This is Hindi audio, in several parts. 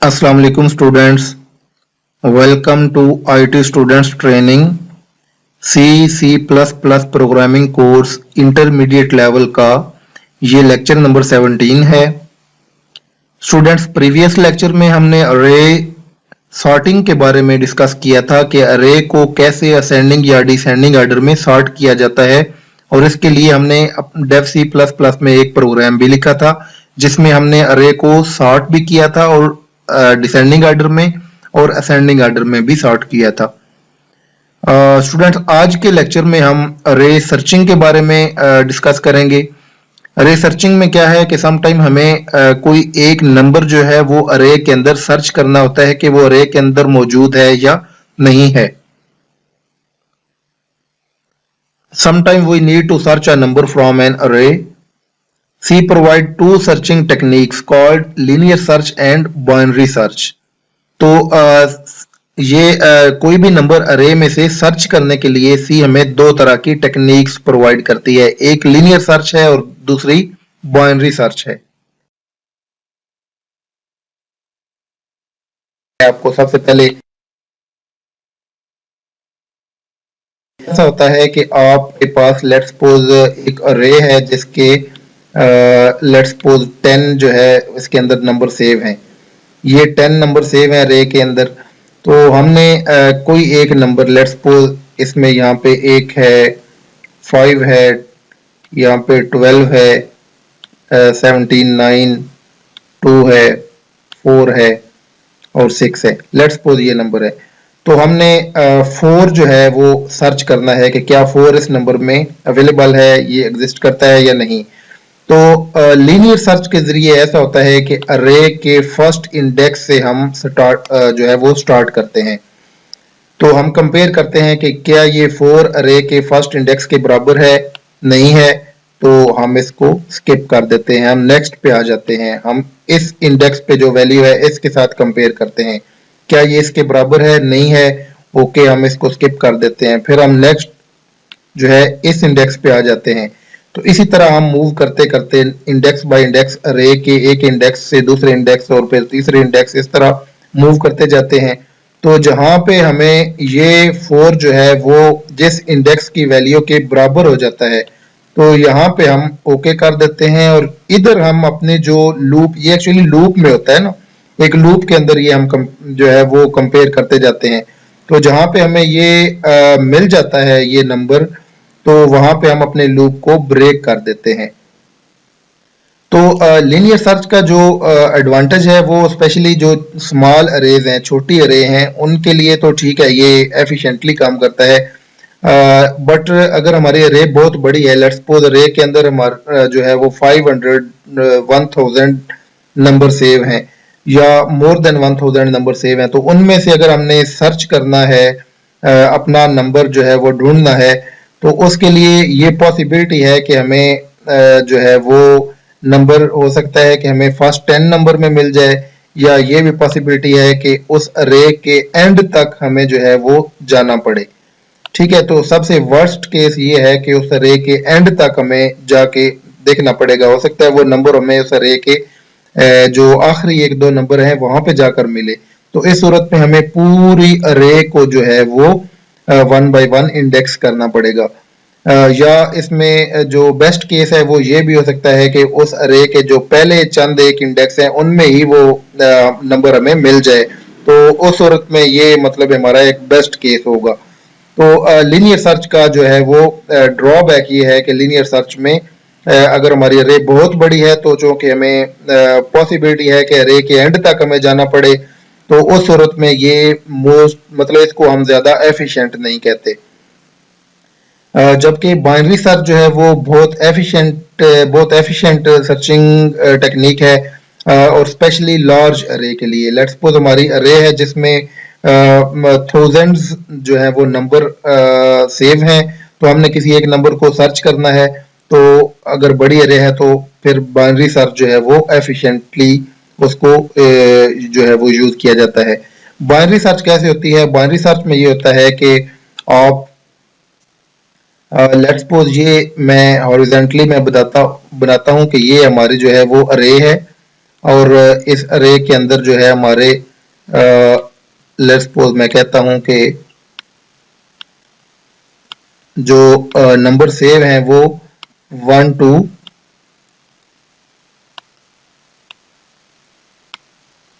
अस्सलाम वालेकुम students, welcome to IT students training C plus plus programming course intermediate level का ये लेक्चर नंबर 17 है। स्टूडेंट्स, प्रीवियस लेक्चर में हमने अरे सॉर्टिंग के बारे में डिस्कस किया था कि अरे को कैसे असेंडिंग या डिसेंडिंग ऑर्डर में सॉर्ट किया जाता है, और इसके लिए हमने डेव सी प्लस प्लस में एक प्रोग्राम भी लिखा था जिसमें हमने अरे को सॉर्ट भी किया था और डिसेंडिंग ऑर्डर में और असेंडिंग ऑर्डर में भी सॉर्ट किया था। स्टूडेंट्स, आज के लेक्चर में हम अरे सर्चिंग के बारे में डिस्कस करेंगे। अरे सर्चिंग में क्या है कि सम टाइम हमें कोई एक नंबर जो है वो अरे के अंदर सर्च करना होता है कि वो अरे के अंदर मौजूद है या नहीं है। Sometime we need to search a number from an array. C provide two searching techniques called linear search and binary search. तो कोई भी नंबर अरे में से सर्च करने के लिए सी हमें दो तरह की टेक्निक्स प्रोवाइड करती है, एक लीनियर सर्च है और दूसरी बाइनरी सर्च है। आपको सबसे पहले ऐसा होता है कि आपके पास लेट्स सपोज एक अरे है जिसके लेट्स सपोज 10 जो है इसके अंदर नंबर सेव हैं। ये 10 नंबर सेव हैं अरे के अंदर। तो हमने कोई एक नंबर लेट्स सपोज इसमें यहाँ पे एक है, 5 है, यहाँ पे 12 है, 17, 9, 2 है, 4 है और 6 है। लेट्स सपोज ये नंबर है। तो हमने 4 जो है वो सर्च करना है कि क्या 4 इस नंबर में अवेलेबल है, ये एग्जिस्ट करता है या नहीं। तो लीनियर सर्च के जरिए ऐसा होता है कि अरे के फर्स्ट इंडेक्स से हम जो है वो स्टार्ट करते हैं। तो हम कंपेयर करते हैं कि क्या ये 4 अरे के फर्स्ट इंडेक्स के बराबर है, नहीं है, तो हम इसको स्किप कर देते हैं, हम नेक्स्ट पे आ जाते हैं। हम इस इंडेक्स पे जो वैल्यू है इसके साथ कंपेयर करते हैं, क्या ये इसके बराबर है, नहीं है, ओके, हम इसको स्किप कर देते हैं। फिर हम नेक्स्ट जो है इस इंडेक्स पे आ जाते हैं। तो इसी तरह हम मूव करते करते इंडेक्स बाय इंडेक्स अरे के एक इंडेक्स से दूसरे इंडेक्स और फिर तीसरे इंडेक्स इस तरह मूव करते जाते हैं। तो जहां पे हमें ये 4 जो है वो जिस इंडेक्स की वैल्यू के बराबर हो जाता है तो यहाँ पे हम ओके कर देते हैं। और इधर हम अपने जो लूप, ये एक्चुअली लूप में होता है ना, एक लूप के अंदर ये हम जो है वो कंपेयर करते जाते हैं। तो जहां पे हमें ये मिल जाता है ये नंबर, तो वहां पे हम अपने लूप को ब्रेक कर देते हैं। तो लीनियर सर्च का जो एडवांटेज है वो स्पेशली जो स्मॉल अरेज हैं, छोटी अरे हैं, उनके लिए तो ठीक है, ये एफिशिएंटली काम करता है। बट अगर हमारी अरे बहुत बड़ी है, लेट्स सपोज अरे के अंदर हमारा जो है वो 500 1000 नंबर सेव हैं या मोर देन 1000 नंबर सेव हैं, तो उनमें से अगर हमने सर्च करना है, अपना नंबर जो है वो ढूंढना है, तो उसके लिए ये पॉसिबिलिटी है कि हमें जो है वो नंबर हो सकता है कि हमें फर्स्ट 10 नंबर में मिल जाए, या ये भी पॉसिबिलिटी है कि उस अरे के एंड तक हमें जो है वो जाना पड़े। ठीक है, तो सबसे वर्स्ट केस ये है कि उस अरे के एंड तक हमें जाके देखना पड़ेगा। हो सकता है वो नंबर हमें उस अरे के जो आखिरी 1-2 नंबर हैं वहां पे जाकर मिले। तो इस सूरत में हमें पूरी अरे को जो है वो 1 by 1 इंडेक्स करना पड़ेगा। या इसमें जो बेस्ट केस है वो ये भी हो सकता है कि उस अरे के जो पहले चंद एक इंडेक्स हैं उनमें ही वो नंबर हमें मिल जाए। तो उस सूरत में ये मतलब हमारा एक बेस्ट केस होगा। तो लीनियर सर्च का जो है वो ड्रॉबैक ये है कि लीनियर सर्च में अगर हमारी अरे बहुत बड़ी है तो चूंकि हमें पॉसिबिलिटी है कि अरे के एंड तक हमें जाना पड़े, तो उस सूरत में ये मोस्ट मतलब इसको हम ज्यादा एफिशिएंट नहीं कहते। जबकि बाइनरी सर्च जो है वो बहुत एफिशिएंट सर्चिंग टेक्निक है, और स्पेशली लार्ज अरे के लिए। लेट्स सपोज हमारी अरे है जिसमें थाउजेंड्स जो है वो नंबर सेव हैं, तो हमने किसी एक नंबर को सर्च करना है, तो अगर बड़ी अरे है तो फिर बाइनरी सर्च जो है वो एफिशिएंटली उसको जो है वो यूज किया जाता है। बाइनरी सर्च कैसे होती है? बाइनरी सर्च में ये होता है कि आप लेट्स सपोज ये मैं हॉरिजॉन्टली मैं बनाता हूं कि ये हमारी जो है वो अरे है, और इस अरे के अंदर जो है हमारे लेट्स सपोज मैं कहता हूं कि जो नंबर सेव हैं वो 1 to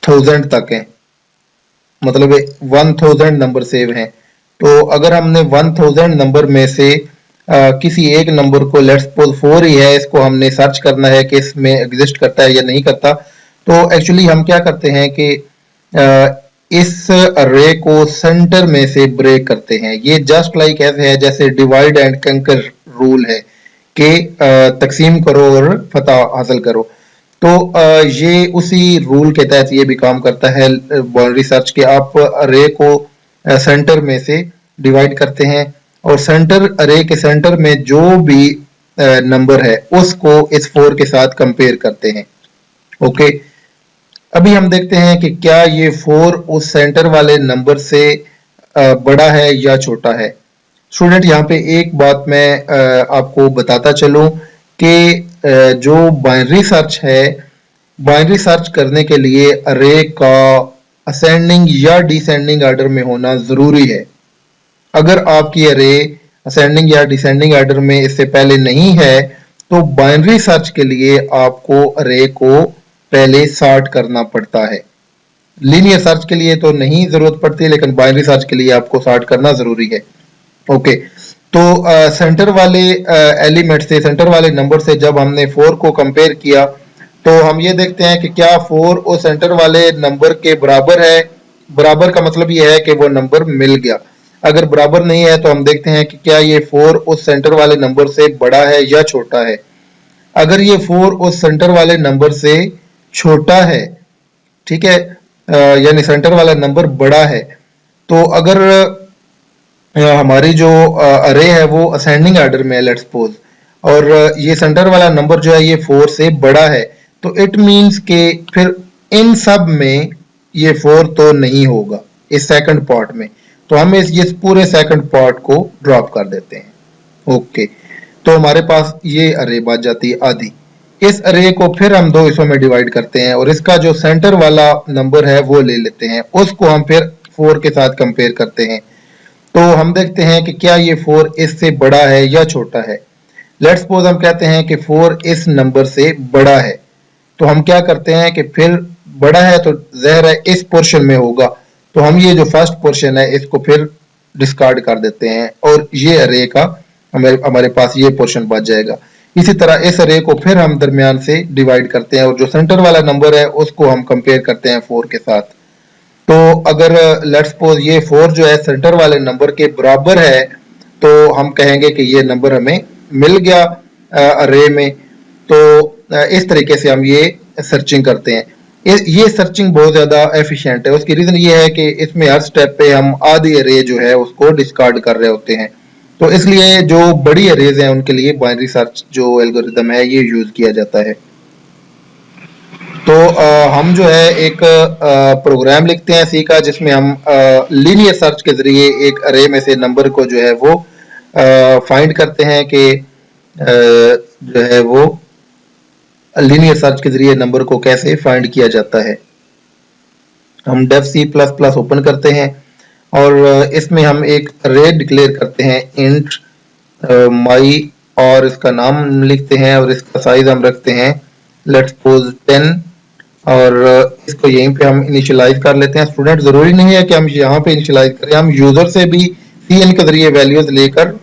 1000 तक है, मतलब 1000 नंबर सेव हैं। तो अगर हमने 1000 नंबर में से किसी एक नंबर को, लेट्स सपोज 4 ही है, इसको हमने सर्च करना है कि इसमें एग्जिस्ट करता है या नहीं करता, तो एक्चुअली हम क्या करते हैं कि इस अरे को सेंटर में से ब्रेक करते हैं। ये जस्ट लाइक ऐसे है जैसे डिवाइड एंड कंकर रूल है कि तकसीम करो और फतह हासिल करो। तो ये उसी रूल के तहत ये भी काम करता है बाउंड्री सर्च के। आप अरे को सेंटर में से डिवाइड करते हैं और सेंटर अरे के सेंटर में जो भी नंबर है उसको इस 4 के साथ कंपेयर करते हैं। ओके, अभी हम देखते हैं कि क्या ये 4 उस सेंटर वाले नंबर से बड़ा है या छोटा है। स्टूडेंट, यहाँ पे एक बात मैं आपको बताता चलूं कि जो बाइनरी सर्च है, बाइनरी सर्च करने के लिए अरे का असेंडिंग या डिसेंडिंग ऑर्डर में होना जरूरी है। अगर आपकी अरे असेंडिंग या डिसेंडिंग ऑर्डर में इससे पहले नहीं है तो बाइनरी सर्च के लिए आपको अरे को पहले सॉर्ट करना पड़ता है। लीनियर सर्च के लिए तो नहीं जरूरत पड़ती, लेकिन बाइनरी सर्च के लिए आपको सॉर्ट करना जरूरी है। ओके, तो सेंटर वाले एलिमेंट से, सेंटर वाले नंबर से जब हमने 4 को कंपेयर किया तो हम ये देखते हैं कि क्या 4 उस सेंटर वाले नंबर के बराबर है। बराबर का मतलब ये है कि वो नंबर मिल गया। अगर बराबर नहीं है तो हम देखते हैं कि क्या ये 4 उस सेंटर वाले नंबर से बड़ा है या छोटा है। अगर ये 4 उस सेंटर वाले नंबर से छोटा है, ठीक है, यानी सेंटर वाला नंबर बड़ा है, तो अगर हमारी जो अरे है वो असेंडिंग ऑर्डर में है लेट्स सपोज, और ये सेंटर वाला नंबर जो है ये 4 से बड़ा है, तो इट मींस के फिर इन सब में ये 4 तो नहीं होगा इस सेकंड पार्ट में, तो हम इस पूरे सेकंड पार्ट को ड्रॉप कर देते हैं। ओके, तो हमारे पास ये अरे बच जाती है आधी। इस अरे को फिर हम दो हिस्सों में डिवाइड करते हैं और इसका जो सेंटर वाला नंबर है वो ले लेते हैं, उसको हम फिर 4 के साथ कंपेयर करते हैं। तो हम देखते हैं कि क्या ये 4 इससे बड़ा है या छोटा है। लेट्स सपोज हम कहते हैं कि 4 इस नंबर से बड़ा है, तो हम क्या करते हैं कि फिर बड़ा है तो ज़ाहिर है इस पोर्शन में होगा, तो हम ये जो फर्स्ट पोर्शन है इसको फिर डिस्कार्ड कर देते हैं और ये अरे का हमारे पास ये पोर्शन बच जाएगा। इसी तरह इस अरे को फिर हम दरमियान से डिवाइड करते हैं और जो सेंटर वाला नंबर है उसको हम कंपेयर करते हैं 4 के साथ। तो अगर लेट्स सपोज ये 4 जो है सेंटर वाले नंबर के बराबर है तो हम कहेंगे कि ये नंबर हमें मिल गया अरे में। तो इस तरीके से हम ये सर्चिंग करते हैं। ये सर्चिंग बहुत ज़्यादा एफिशिएंट है। उसकी रीज़न ये है कि इसमें हर स्टेप पे हम आधी अरे जो है उसको डिस्कार्ड कर रहे होते हैं, तो इसलिए जो बड़ी अरेज हैं उनके लिए बाइनरी सर्च जो एल्गोरिदम है ये यूज़ किया जाता है। तो हम जो है एक प्रोग्राम लिखते हैं सी का जिसमें हम लीनियर सर्च के ज़रिए एक अरे में से नंबर को जो है वो फाइंड करते हैं कि जो है वो लीनियर सर्च के ज़रिए नंबर को कैसे फाइंड किया जाता है। हम Dev C plus plus open करते हैं और इसमें हम एक अरे डिक्लेयर करते हैं इंट माई, और इसका नाम लिखते हैं और इसका साइज हम रखते हैं लेट्स सपोज 10, और इसको यहीं पे हम इनिशियलाइज कर लेते हैं। स्टूडेंट, जरूरी नहीं है कि हम यहाँ पे इनिशियलाइज करें, हम यूजर से भी सीएन के जरिए वैल्यूज लेकर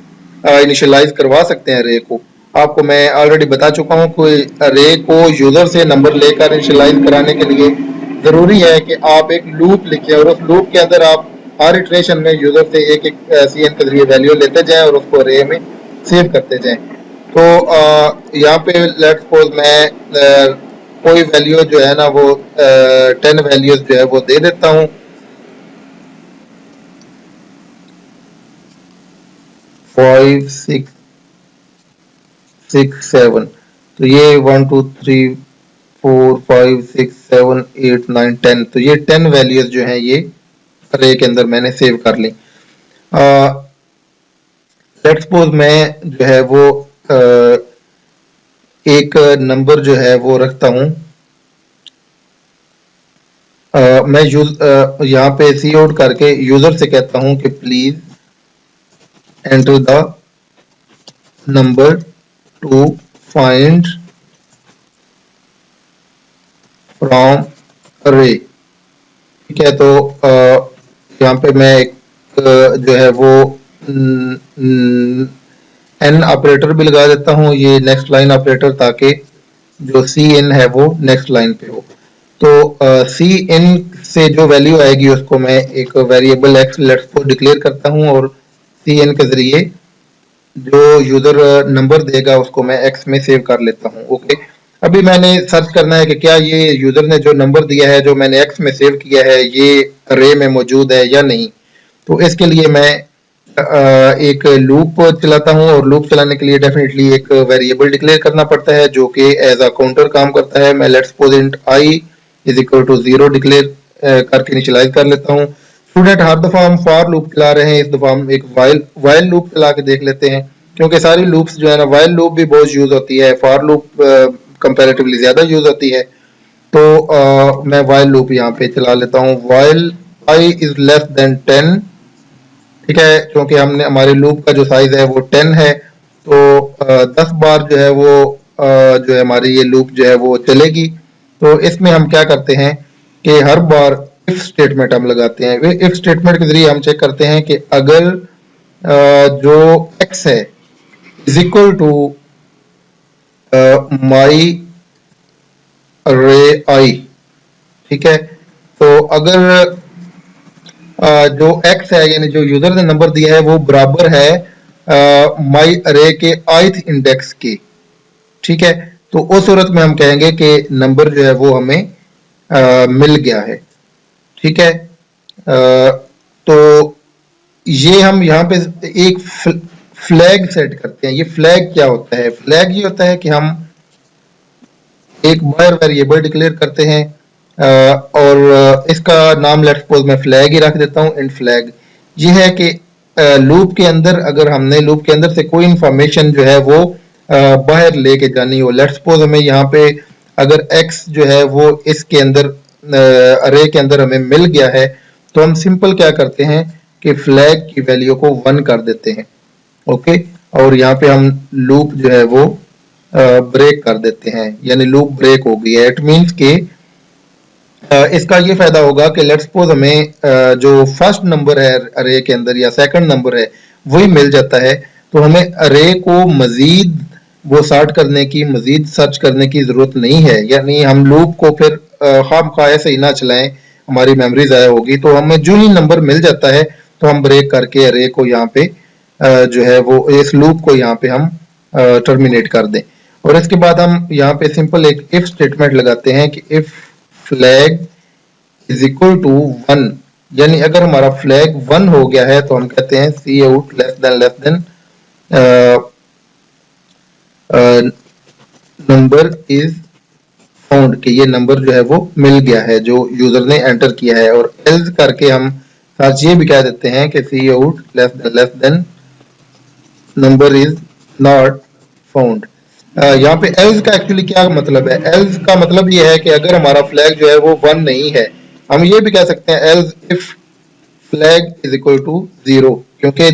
इनिशियलाइज करवा सकते हैं अरे को। आपको मैं ऑलरेडी बता चुका हूँ कि अरे को यूजर से नंबर लेकर इनिशियलाइज कराने के लिए जरूरी है कि आप एक लूप लिखें और उस लूप के अंदर आप हर इटरेशन में यूजर से एक एक सीएन के जरिए वैल्यू लेते जाएं और उसको अरे में सेव करते जाएं। तो यहाँ पे लेट्स सपोज मैं कोई वैल्यू जो है ना वो 10 वैल्यूज जो है वो दे देता हूँ। 5 6 6 7, तो ये 1 2 3 4 5 6 7 8 9 10, तो ये 10 वैल्यूज जो है ये अरे के अंदर मैंने सेव कर ली। लेट्स सपोज मैं जो है वो एक नंबर जो है वो रखता हूँ मैं यहाँ पे सी आउट करके यूजर से कहता हूं कि please enter the number two find from अरे। ठीक है, तो यहाँ पे मैं एक जो है वो एन ऑपरेटर भी लगा देता हूँ, ये नेक्स्ट लाइन ऑपरेटर, ताकि जो सी इन है वो नेक्स्ट लाइन पे हो। तो सी इन से जो वैल्यू आएगी उसको मैं एक वेरिएबल एक्स लेट्स को डिक्लेयर करता हूँ, और सी इन के जरिए जो यूजर नंबर देगा उसको मैं एक्स में सेव कर लेता हूँ। ओके, अभी मैंने सर्च करना है कि क्या ये यूजर ने जो नंबर दिया है जो मैंने एक्स में सेव किया है ये अरे में मौजूद है या नहीं। तो इसके लिए मैं एक लूप चलाता हूँ, और लूप चलाने के लिए डेफिनेटली एक वेरिएबल डिक्लेयर करना पड़ता है जो कि एज अ काउंटर काम करता है। मैं let's suppose int i is equal to 0 declare करके इनिशियलाइज कर लेता हूँ। स्टूडेंट, हर दफा हम फॉर लूप चला रहे हैं, इस दफा हम एक वाइल लूप चला के देख लेते हैं, क्योंकि सारी लूप्स जो है ना, वाइल लूप भी बहुत यूज होती है, फॉर लूप कंपैरेटिवली ज्यादा यूज होती है। तो मैं वाइल लूप यहाँ पे चला लेता हूँ, while I is less than 10। ठीक है, क्योंकि हमने हमारे लूप का जो साइज है वो 10 है, तो 10 बार जो है वो जो है हमारी ये लूप जो है वो चलेगी। तो इसमें हम क्या करते हैं कि हर बार इफ स्टेटमेंट हम लगाते हैं। इफ स्टेटमेंट के जरिए हम चेक करते हैं कि अगर जो x है इज इक्वल टू माई रे आई। ठीक है, तो अगर जो x है यानी जो यूजर ने नंबर दिया है वो बराबर है माई अरे के ith इंडेक्स के। ठीक है, तो उस सूरत में हम कहेंगे कि नंबर जो है वो हमें मिल गया है। ठीक है, तो ये हम यहाँ पे एक फ्लैग सेट करते हैं। ये फ्लैग क्या होता है? फ्लैग ये होता है कि हम एक बायर वेरिएबल डिक्लेयर करते हैं, और इसका नाम लेट्स सपोज मैं फ्लैग ही रख देता हूँ, इंट फ्लैग। ये है कि लूप के अंदर अगर हमने लूप के अंदर से कोई इंफॉर्मेशन जो है वो बाहर लेके जानी हो, लेट्स सपोज हमें यहाँ पे अगर x जो है वो इसके अंदर अरे के अंदर हमें मिल गया है, तो हम सिंपल क्या करते हैं कि फ्लैग की वैल्यू को 1 कर देते हैं। ओके, और यहाँ पे हम लूप जो है वो ब्रेक कर देते हैं, यानी लूप ब्रेक हो गई है। इट मीन्स कि इसका ये फायदा होगा कि लेट्स सपोज हमें जो फर्स्ट नंबर है अरे के अंदर या सेकंड नंबर है वही मिल जाता है, तो हमें अरे को मजीद वो सॉर्ट करने की, मजीद सर्च करने की जरूरत नहीं है। यानी हम लूप को फिर खामखा ऐसे ही ना चलाएं, हमारी मेमोरी ज़ाया होगी। तो हमें जो ही नंबर मिल जाता है तो हम ब्रेक करके अरे को यहाँ पे जो है वो इस लूप को यहाँ पे हम टर्मिनेट कर दें। और इसके बाद हम यहाँ पे सिंपल एक इफ स्टेटमेंट लगाते हैं कि if flag is equal to 1, यानी अगर हमारा फ्लैग 1 हो गया है तो हम कहते हैं C out less than number is found, कि ये नंबर जो है वो मिल गया है जो यूजर ने एंटर किया है। और एल्स करके हम साथ ये भी कह देते हैं कि C out less than number is not found. यहाँ पे एल्स का एक्चुअली क्या मतलब है? एल्स का मतलब ये है कि अगर हमारा फ्लैग जो है वो 1 नहीं है, हम ये भी कह सकते हैं else if flag is equal to 0, क्योंकि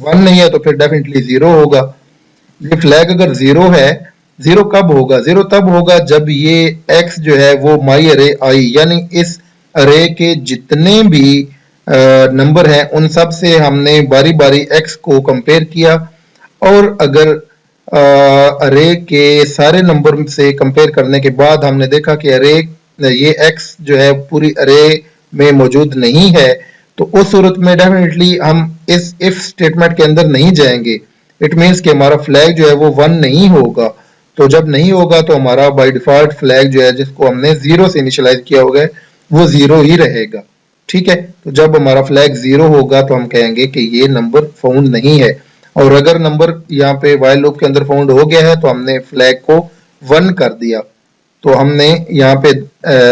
1 नहीं है तो फिर डेफिनेटली 0 होगा। ये फ्लैग अगर 0 है, 0 कब होगा? 0 तब होगा जब ये x जो है वो माई अरे आई, यानी इस अरे के जितने भी नंबर हैं उन सब से हमने बारी बारी x को कंपेयर किया, और अगर अरे के सारे नंबर से कंपेयर करने के बाद हमने देखा कि अरे ये x जो है पूरी अरे में मौजूद नहीं है, तो उस सूरत में डेफिनेटली हम इस इफ स्टेटमेंट के अंदर नहीं जाएंगे। इट मीन्स कि हमारा फ्लैग जो है वो 1 नहीं होगा। तो जब नहीं होगा तो हमारा बाय डिफॉल्ट फ्लैग जो है जिसको हमने 0 से इनिशियलाइज किया होगा वो 0 ही रहेगा। ठीक है, तो जब हमारा फ्लैग 0 होगा तो हम कहेंगे कि ये नंबर फाउंड नहीं है। और अगर नंबर यहाँ पे वाइल लूप के अंदर फाउंड हो गया है तो हमने फ्लैग को 1 कर दिया। तो हमने यहाँ पे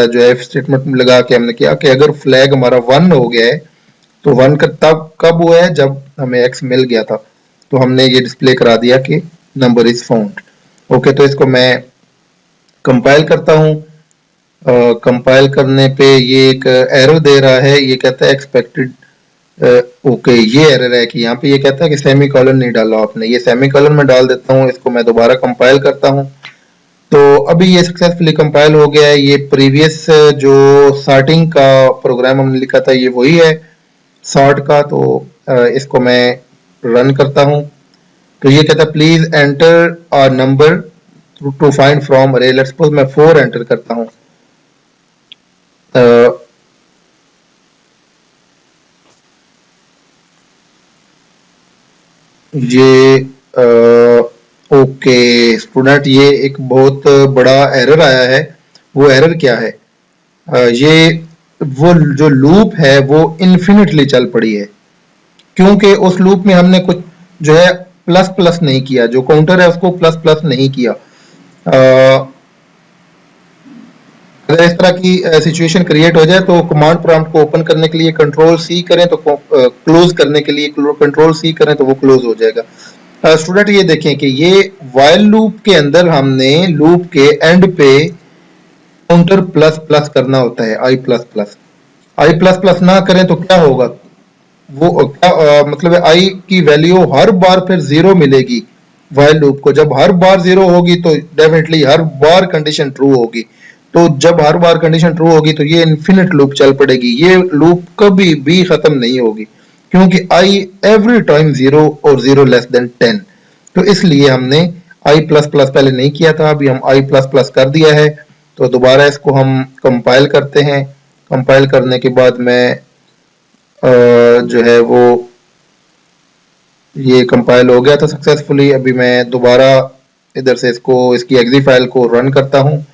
जो है स्टेटमेंट लगा के हमने किया कि अगर फ्लैग हमारा 1 हो गया है तो 1 का तब कब हुआ है? जब हमें x मिल गया था। तो हमने ये डिस्प्ले करा दिया कि नंबर इज फाउंड। ओके, तो इसको मैं कंपाइल करता हूँ कंपाइल करने पे ये एक एरर दे रहा है, ये कहता है एक्सपेक्टेड ओके, ये एरर है कि यहाँ पे ये कहता है कि सेमी कॉलन नहीं डाला आपने, ये सेमी कॉलन में डाल देता हूँ, इसको मैं दोबारा कंपाइल करता हूँ। तो अभी ये सक्सेसफुली कंपाइल हो गया है। ये प्रीवियस जो सॉर्टिंग का प्रोग्राम हमने लिखा था ये वही है सॉर्ट का। तो इसको मैं रन करता हूँ तो ये कहता है please enter a number two find from अरे। लेट्स सपोज मैं 4 एंटर करता हूँ। ये ओके स्टूडेंट, ये एक बहुत बड़ा एरर आया है। वो एरर क्या है? ये वो जो लूप है वो इन्फिनिटली चल पड़ी है, क्योंकि उस लूप में हमने कुछ जो है प्लस प्लस नहीं किया, जो काउंटर है उसको प्लस प्लस नहीं किया। अगर इस तरह की सिचुएशन क्रिएट हो जाए तो कमांड प्रॉम्प्ट को ओपन करने के लिए कंट्रोल सी करें, तो क्लोज करने के लिए कंट्रोल सी करें तो वो क्लोज हो जाएगा। स्टूडेंट ये देखें कि ये व्हाइल लूप के अंदर हमने लूप के एंड पे काउंटर प्लस प्लस करना होता है, आई प्लस प्लस। आई प्लस प्लस ना करें तो क्या होगा? वो क्या मतलब है, आई की वैल्यू हर बार फिर जीरो मिलेगी। व्हाइल लूप को जब हर बार जीरो होगी तो डेफिनेटली हर बार कंडीशन ट्रू होगी। तो जब हर बार कंडीशन ट्रू होगी तो ये इन्फिनिट लूप चल पड़ेगी, ये लूप कभी भी खत्म नहीं होगी, क्योंकि आई एवरी टाइम जीरो और जीरो लेस देन 10। तो इसलिए हमने आई प्लस प्लस पहले नहीं किया था, अभी हम आई प्लस प्लस कर दिया है। तो दोबारा इसको हम कंपाइल करते हैं। कंपाइल करने के बाद मैं जो है वो ये कंपाइल हो गया था सक्सेसफुली। अभी मैं दोबारा इधर से इसको इसकी एग्जी फाइल को रन करता हूँ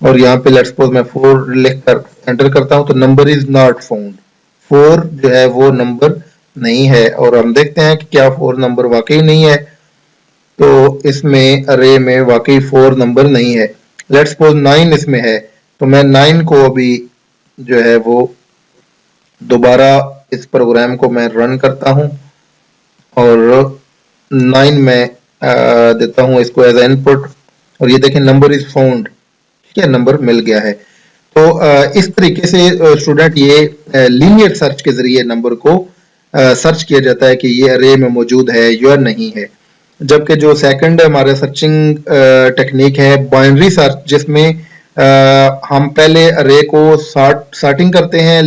और यहाँ पे लेट्स सपोज मैं 4 लिख कर एंटर करता हूँ तो नंबर इज नॉट फाउंड। 4 जो है वो नंबर नहीं है, और हम देखते हैं कि क्या 4 नंबर वाकई नहीं है। तो इसमें अरे में वाकई 4 नंबर नहीं है। लेट्स सपोज 9 इसमें है, तो मैं 9 को अभी जो है वो दोबारा इस प्रोग्राम को मैं रन करता हूँ और 9 में देता हूँ इसको एज इनपुट, और ये देखें नंबर इज फाउंड, ठीक है, नंबर मिल गया है। तो इस तरीके से स्टूडेंट ये लीनियर सर्च के जरिए नंबर को सर्च किया जाता है कि ये अरे में मौजूद है या नहीं है। जबकि जो सेकंड हमारा सर्चिंग टेक्निक है बाइनरी सर्च, जिसमें हम पहले अरे को सॉर्टिंग करते हैं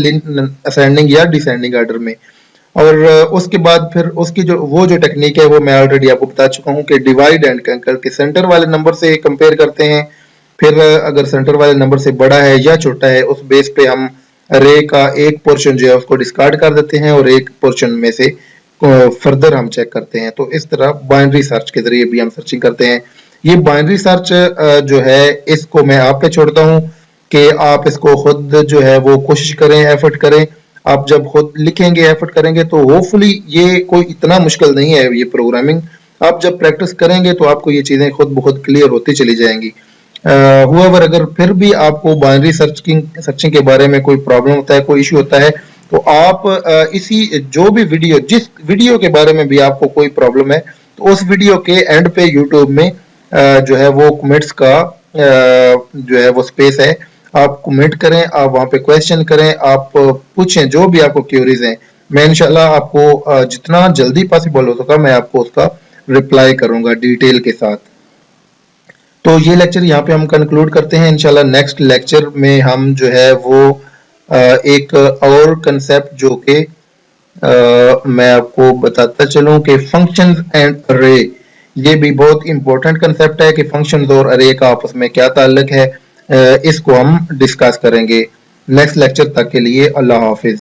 असेंडिंग या डिसेंडिंग ऑर्डर में, और उसके बाद फिर उसकी जो वो जो टेक्निक है वो मैं ऑलरेडी आपको बता चुका हूँ कि डिवाइड एंड कंकर के सेंटर वाले नंबर से कंपेयर करते हैं। फिर अगर सेंटर वाले नंबर से बड़ा है या छोटा है उस बेस पे हम अरे का एक पोर्शन जो है उसको डिस्कार्ड कर देते हैं और एक पोर्शन में से फर्दर हम चेक करते हैं। तो इस तरह बाइनरी सर्च के जरिए भी हम सर्चिंग करते हैं। ये बाइनरी सर्च जो है इसको मैं आप पे छोड़ता हूँ कि आप इसको खुद जो है वो कोशिश करें, एफर्ट करें। आप जब खुद लिखेंगे, एफर्ट करेंगे तो होपफुली ये कोई इतना मुश्किल नहीं है ये प्रोग्रामिंग। आप जब प्रैक्टिस करेंगे तो आपको ये चीजें खुद बहुत क्लियर होती चली जाएंगी। हुएवर अगर फिर भी आपको बाइनरी सर्चिंग के बारे में कोई प्रॉब्लम होता है, कोई इशू होता है, तो आप इसी जो भी वीडियो, जिस वीडियो के बारे में भी आपको कोई प्रॉब्लम है, तो उस वीडियो के एंड पे यूट्यूब में जो है वो कमेंट्स का जो है वो स्पेस है, आप कमेंट करें, आप वहां पे क्वेश्चन करें, आप पूछें जो भी आपको क्यूरीज हैं। मैं इंशाल्लाह आपको जितना जल्दी पॉसिबल हो सका मैं आपको उसका रिप्लाई करूंगा डिटेल के साथ। तो ये लेक्चर यहाँ पे हम कंक्लूड करते हैं। इंशाल्लाह नेक्स्ट लेक्चर में हम जो है वो एक और कंसेप्ट जो कि मैं आपको बताता चलूं कि फंक्शंस एंड अरे, ये भी बहुत इंपॉर्टेंट कंसेप्ट है कि फंक्शंस और अरे का आपस में क्या ताल्लुक है, इसको हम डिस्कस करेंगे। नेक्स्ट लेक्चर तक के लिए अल्लाह हाफिज।